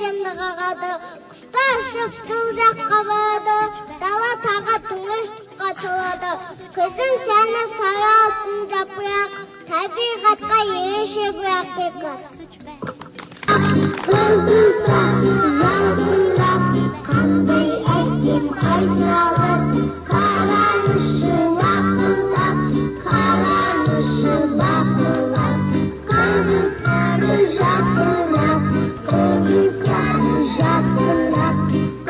яндагагаад сташып суулакка барды дала тагаа түнэшка толоод көзüm сені саялтын жапырақ табиғатқа еше бұяқ декат қандай әсем айналып қаранышы лапылап қаранышы лапылап көзі сары жапырақ көзі сары жапырақ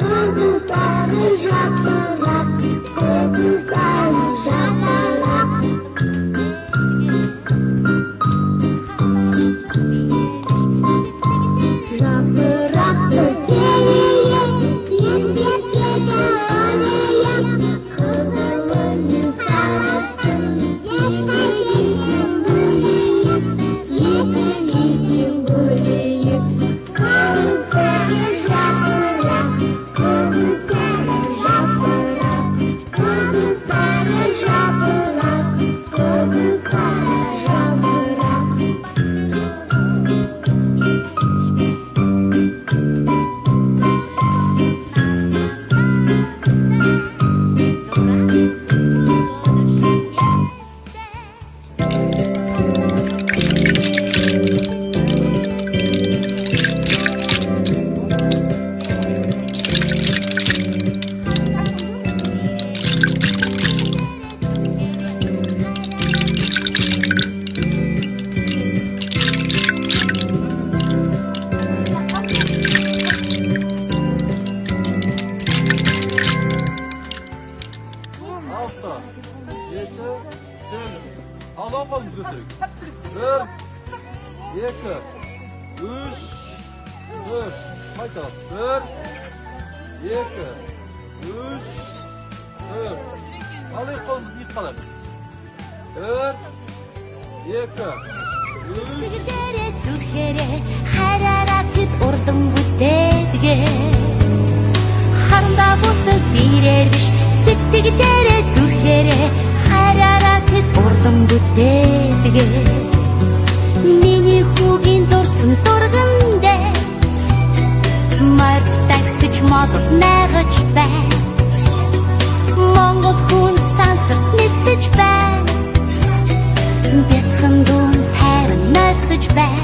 көзі сары жапырақ көзі сары жапырақ жапырақты терeye тербетеді өлейік қызылының сағасын ертеден бөлейік ертеден бөлейік көзі сары жапырақ көзі сары жапырақ көзі сары жапырақ көзі сары жапырақ Altta, 7, 8. Alan kalmış götürük. 1, 2, 3, 4. Hay taraf. 1, 2, 3, 4. Alayım kolumuzu yık kalır. 1, 2, 3. Зүрхээрээ хараараа гэд урдан бүтээдгээ харандаа бүтэг бирээр биш сэтгэлээрээ зүрхээрээ хараараа гэд урдан бүтээдгээ миний хүүгийн зурсан зурган дээр мартагч модод найгаж бай Монгол хүн сансарт нисэж бай бяцхан дүн хайр нойрсож бай